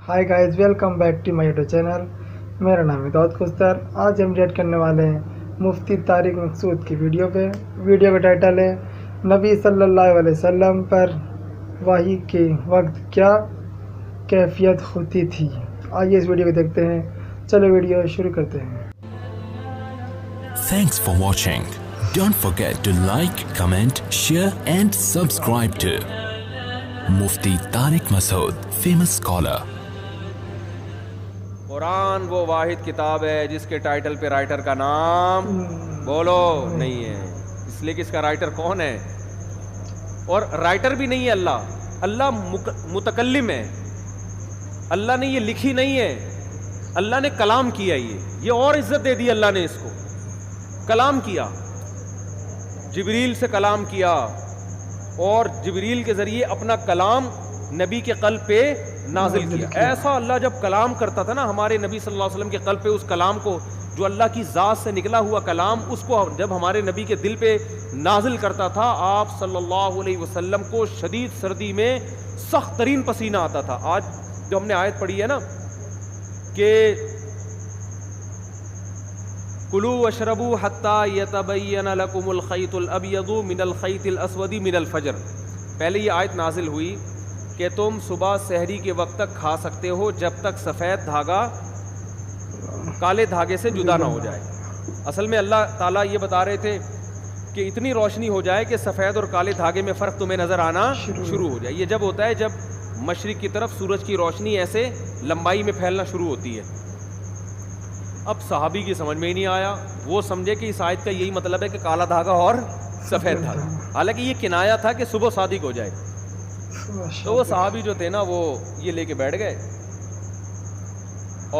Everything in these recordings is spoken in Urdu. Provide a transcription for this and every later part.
High guys, welcome back to my YouTube channel. میرا نام ہے داؤد کھستر. آج ہم ریٹ کرنے والے ہیں مفتی طارق مقصود کی ویڈیو پہ. ویڈیو کا ٹائٹل ہے نبی صلی اللہ علیہ وسلم پر وحی کے وقت کیا کیفیت ہوتی تھی. آئیے اس ویڈیو کو دیکھتے ہیں. چلو ویڈیو شروع کرتے ہیں. Thanks for watching. Don't forget to like, comment, share and subscribe to Mufti Tariq Masood, famous scholar. قرآن وہ واحد کتاب ہے جس کے ٹائٹل پہ رائٹر کا نام بولو نہیں ہے. اس لیے کہ اس کا رائٹر کون ہے؟ اور رائٹر بھی نہیں ہے اللہ متکلم ہے. اللہ نے یہ لکھی نہیں ہے, اللہ نے کلام کیا. یہ اور عزت دے دی اللہ نے اس کو. کلام کیا, جبریل سے کلام کیا اور جبریل کے ذریعے اپنا کلام نبی کے قلب پہ نازل کیا. ایسا اللہ جب کلام کرتا تھا نا ہمارے نبی صلی اللہ علیہ وسلم کے قلب پہ, اس کلام کو جو اللہ کی ذات سے نکلا ہوا کلام, اس کو جب ہمارے نبی کے دل پہ نازل کرتا تھا, آپ صلی اللہ علیہ وسلم کو شدید سردی میں سخت ترین پسینہ آتا تھا. آج جو ہم نے آیت پڑھی ہے نا کہ کلوا واشربوا حتی یتبین لکم الخیط الابیض من الخیط الاسود من الفجر. پہلے یہ آیت نازل ہوئی کہ تم صبح سحری کے وقت تک کھا سکتے ہو جب تک سفید دھاگا کالے دھاگے سے جدا نہ ہو جائے. اصل میں اللہ تعالیٰ یہ بتا رہے تھے کہ اتنی روشنی ہو جائے کہ سفید اور کالے دھاگے میں فرق تمہیں نظر آنا شروع ہو جائے. یہ جب ہوتا ہے جب مشرق کی طرف سورج کی روشنی ایسے لمبائی میں پھیلنا شروع ہوتی ہے. اب صحابی کی سمجھ میں ہی نہیں آیا. وہ سمجھے کہ اس آیت کا یہی مطلب ہے کہ کالا دھاگا اور سفید دھاگا, حالانکہ یہ کنایا تھا کہ صبح صادق ہو جائے. تو وہ صحابی جو تھے نا وہ یہ لے کے بیٹھ گئے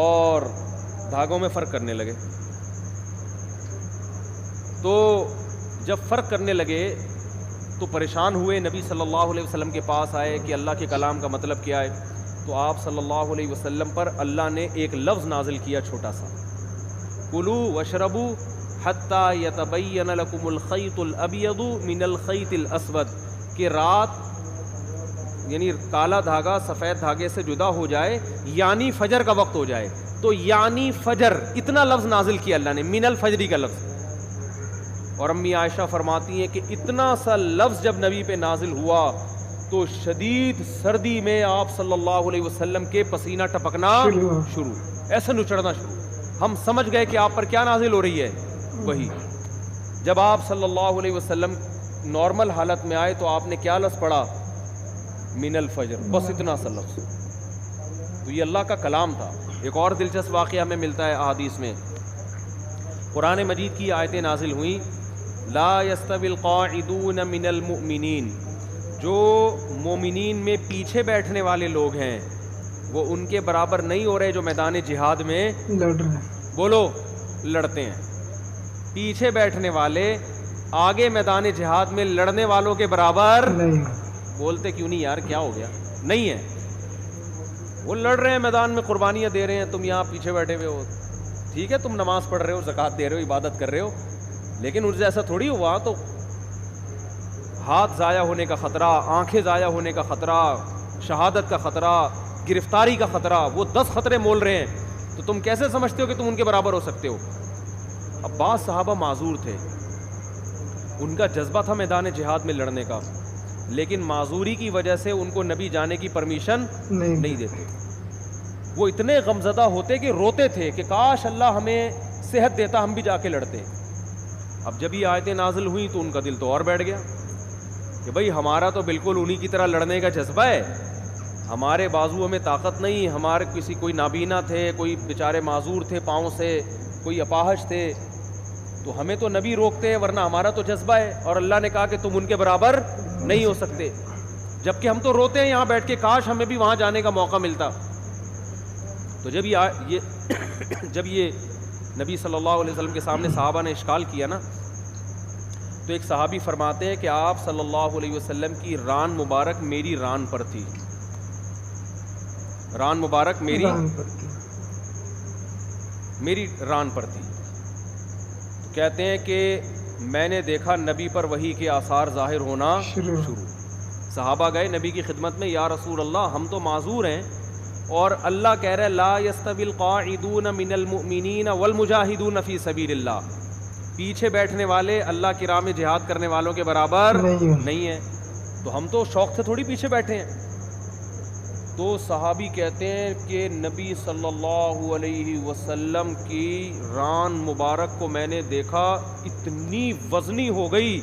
اور دھاگوں میں فرق کرنے لگے. تو جب فرق کرنے لگے تو پریشان ہوئے, نبی صلی اللہ علیہ وسلم کے پاس آئے کہ اللہ کے کلام کا مطلب کیا ہے. تو آپ صلی اللہ علیہ وسلم پر اللہ نے ایک لفظ نازل کیا چھوٹا سا, کلوا واشربوا حتی یتبین لکم الخیط الابیض من الخیط الاسود, کہ رات یعنی کالا دھاگا سفید دھاگے سے جدا ہو جائے یعنی فجر کا وقت ہو جائے. تو یعنی فجر اتنا لفظ نازل کیا اللہ نے, من الفجری کا لفظ. اور امی عائشہ فرماتی ہیں کہ اتنا سا لفظ جب نبی پہ نازل ہوا تو شدید سردی میں آپ صلی اللہ علیہ وسلم کے پسینہ ٹپکنا شروع, ایسے نچڑنا شروع. ہم سمجھ گئے کہ آپ پر کیا نازل ہو رہی ہے, وہی. جب آپ صلی اللہ علیہ وسلم نارمل حالت میں آئے تو آپ نے کیا لفظ پڑھا, من الفجر, بس اتنا سا لفظ. تو یہ اللہ کا کلام تھا. ایک اور دلچسپ واقعہ ہمیں ملتا ہے احادیث میں. قرآن مجید کی آیتیں نازل ہوئیں, لا یستوی القاعدون من المؤمنین, جو مومنین میں پیچھے بیٹھنے والے لوگ ہیں وہ ان کے برابر نہیں ہو رہے جو میدان جہاد میں بولو لڑتے ہیں. پیچھے بیٹھنے والے آگے میدان جہاد میں لڑنے والوں کے برابر نہیں. بولتے کیوں نہیں یار, کیا ہو گیا؟ نہیں ہے. وہ لڑ رہے ہیں میدان میں, قربانیاں دے رہے ہیں, تم یہاں پیچھے بیٹھے ہوئے ہو. ٹھیک ہے تم نماز پڑھ رہے ہو, زکوٰۃ دے رہے ہو, عبادت کر رہے ہو, لیکن ان سے ایسا تھوڑی ہوا. تو ہاتھ ضائع ہونے کا خطرہ, آنکھیں ضائع ہونے کا خطرہ, شہادت کا خطرہ, گرفتاری کا خطرہ, وہ 10 خطرے مول رہے ہیں. تو تم کیسے سمجھتے ہو کہ تم ان کے برابر ہو سکتے ہو؟ اب بعض صحابہ معذور تھے, ان کا جذبہ تھا میدان جہاد میں لڑنے کا, لیکن معذوری کی وجہ سے ان کو نبی جانے کی پرمیشن نہیں دیتے. وہ اتنے غمزدہ ہوتے کہ روتے تھے کہ کاش اللہ ہمیں صحت دیتا, ہم بھی جا کے لڑتے. اب جب یہ آیتیں نازل ہوئیں تو ان کا دل تو اور بیٹھ گیا کہ بھئی ہمارا تو بالکل انہی کی طرح لڑنے کا جذبہ ہے, ہمارے بازوؤں میں طاقت نہیں, ہمارے کوئی نابینا تھے, کوئی بیچارے معذور تھے پاؤں سے, کوئی اپاہج تھے, تو ہمیں تو نبی روکتے ہیں, ورنہ ہمارا تو جذبہ ہے. اور اللہ نے کہا کہ تم ان کے برابر نہیں ہو سکتے, جبکہ ہم تو روتے ہیں یہاں بیٹھ کے کاش ہمیں بھی وہاں جانے کا موقع ملتا. تو جب یہ نبی صلی اللہ علیہ وسلم کے سامنے صحابہ نے اشکال کیا نا, تو ایک صحابی فرماتے ہیں کہ آپ صلی اللہ علیہ وسلم کی ران مبارک میری ران پر تھی, ران مبارک میری ران پر تھی. تو کہتے ہیں کہ میں نے دیکھا نبی پر وحی کے آثار ظاہر ہونا شروع. صحابہ گئے نبی کی خدمت میں, یا رسول اللہ ہم تو معذور ہیں, اور اللہ کہہ رہا ہے لا یستوی القاعدون من المؤمنین والمجاہدون فی سبیل اللہ، پیچھے بیٹھنے والے اللہ کی راہ میں جہاد کرنے والوں کے برابر نہیں ہیں. تو ہم تو شوق سے تھوڑی پیچھے بیٹھے ہیں. تو صحابی کہتے ہیں کہ نبی صلی اللہ علیہ وسلم کی ران مبارک کو میں نے دیکھا، اتنی وزنی ہو گئی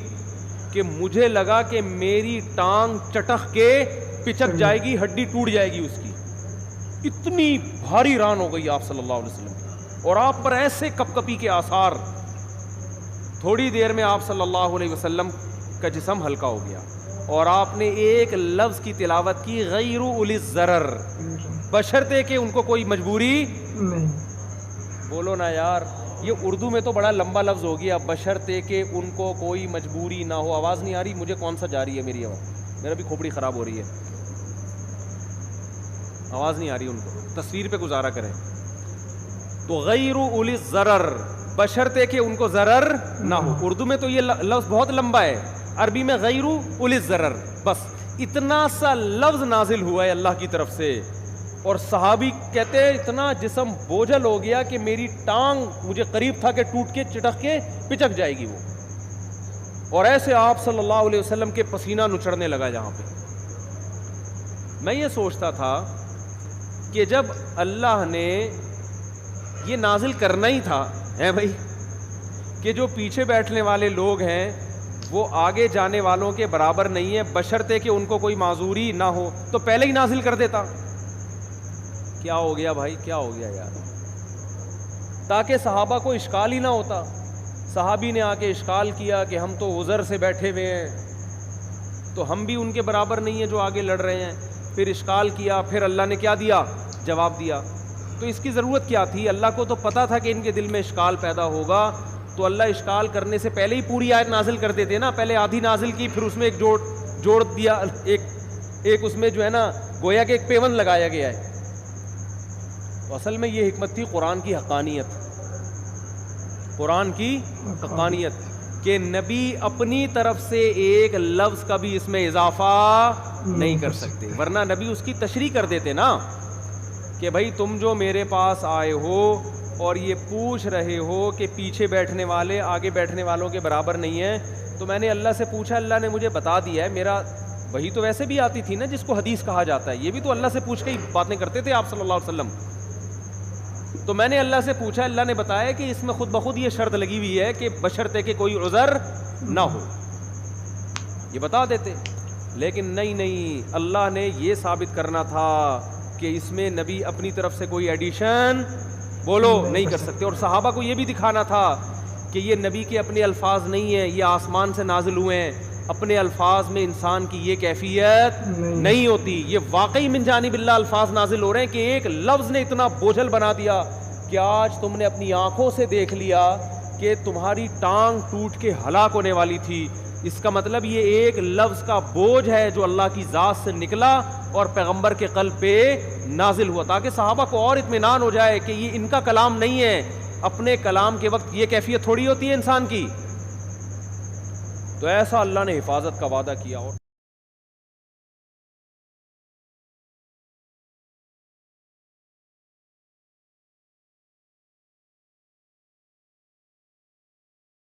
کہ مجھے لگا کہ میری ٹانگ چٹخ کے پچک جائے گی، ہڈی ٹوٹ جائے گی اس کی، اتنی بھاری ران ہو گئی آپ صلی اللہ علیہ وسلم کی. اور آپ پر ایسے کپ کپی کے آثار، تھوڑی دیر میں آپ صلی اللہ علیہ وسلم کا جسم ہلکا ہو گیا. اور آپ نے ایک لفظ کی تلاوت کی، غیر اولی الضرر، بشرطے کہ ان کو کوئی مجبوری نہیں. بولو نا یار، یہ اردو میں تو بڑا لمبا لفظ ہو گیا، بشرطے کہ ان کو کوئی مجبوری نہ ہو. آواز نہیں آ رہی مجھے، کون سا جا رہی ہے میری آواز؟ میرا بھی کھوپڑی خراب ہو رہی ہے، آواز نہیں آ رہی ان کو، تصویر پہ گزارا کریں. تو غیر اولی الضرر، بشرطے کہ ان کو ضرر نہ ہو. اردو میں تو یہ لفظ بہت لمبا ہے، عربی میں غیر اولی الضرر. بس اتنا سا لفظ نازل ہوا ہے اللہ کی طرف سے. اور صحابی کہتے ہیں اتنا جسم بوجھل ہو گیا کہ میری ٹانگ مجھے قریب تھا کہ ٹوٹ کے چٹک کے پچک جائے گی وہ. اور ایسے آپ صلی اللہ علیہ وسلم کے پسینہ نچڑنے لگا. جہاں پہ میں یہ سوچتا تھا کہ جب اللہ نے یہ نازل کرنا ہی تھا ہے بھائی کہ جو پیچھے بیٹھنے والے لوگ ہیں وہ آگے جانے والوں کے برابر نہیں ہے، بشرطے کہ ان کو کوئی معذوری نہ ہو، تو پہلے ہی نازل کر دیتا. کیا ہو گیا بھائی، کیا ہو گیا یار؟ تاکہ صحابہ کو اشکال ہی نہ ہوتا. صحابی نے آ کے اشکال کیا کہ ہم تو عذر سے بیٹھے ہوئے ہیں، تو ہم بھی ان کے برابر نہیں ہیں جو آگے لڑ رہے ہیں. پھر اشکال کیا، پھر اللہ نے کیا دیا؟ جواب دیا. تو اس کی ضرورت کیا تھی؟ اللہ کو تو پتا تھا کہ ان کے دل میں اشکال پیدا ہوگا، تو اللہ اشکال کرنے سے پہلے ہی پوری آیت نازل کر دیتے نا. پہلے آدھی نازل کی، پھر اس میں ایک جوڑ دیا، ایک اس میں جو ہے نا گویا کہ ایک پیون لگایا گیا ہے. تو اصل میں یہ حکمت تھی قرآن کی حقانیت، قرآن کی حقانیت کہ نبی اپنی طرف سے ایک لفظ کا بھی اس میں اضافہ نہیں کر سکتے، ورنہ نبی اس کی تشریح کر دیتے نا کہ بھائی تم جو میرے پاس آئے ہو اور یہ پوچھ رہے ہو کہ پیچھے بیٹھنے والے آگے بیٹھنے والوں کے برابر نہیں ہیں، تو میں نے اللہ سے پوچھا، اللہ نے مجھے بتا دیا ہے. میرا وہی تو ویسے بھی آتی تھی نا جس کو حدیث کہا جاتا ہے، یہ بھی تو اللہ سے پوچھ کے ہی باتیں کرتے تھے آپ صلی اللہ علیہ وسلم. تو میں نے اللہ سے پوچھا، اللہ نے بتایا کہ اس میں خود بخود یہ شرط لگی ہوئی ہے کہ بشرطے کہ کوئی عذر نہ ہو، یہ بتا دیتے. لیکن نہیں، اللہ نے یہ ثابت کرنا تھا کہ اس میں نبی اپنی طرف سے کوئی ایڈیشن بولو نہیں کر سکتے. اور صحابہ کو یہ بھی دکھانا تھا کہ یہ نبی کے اپنے الفاظ نہیں ہیں، یہ آسمان سے نازل ہوئے ہیں. اپنے الفاظ میں انسان کی یہ کیفیت نہیں ہوتی، یہ واقعی من جانب اللہ الفاظ نازل ہو رہے ہیں کہ ایک لفظ نے اتنا بوجھل بنا دیا کہ آج تم نے اپنی آنکھوں سے دیکھ لیا کہ تمہاری ٹانگ ٹوٹ کے ہلاک ہونے والی تھی. اس کا مطلب یہ ایک لفظ کا بوجھ ہے جو اللہ کی ذات سے نکلا اور پیغمبر کے قلب پہ نازل ہوا، تاکہ صحابہ کو اور اطمینان ہو جائے کہ یہ ان کا کلام نہیں ہے. اپنے کلام کے وقت یہ کیفیت تھوڑی ہوتی ہے انسان کی. تو ایسا اللہ نے حفاظت کا وعدہ کیا. اور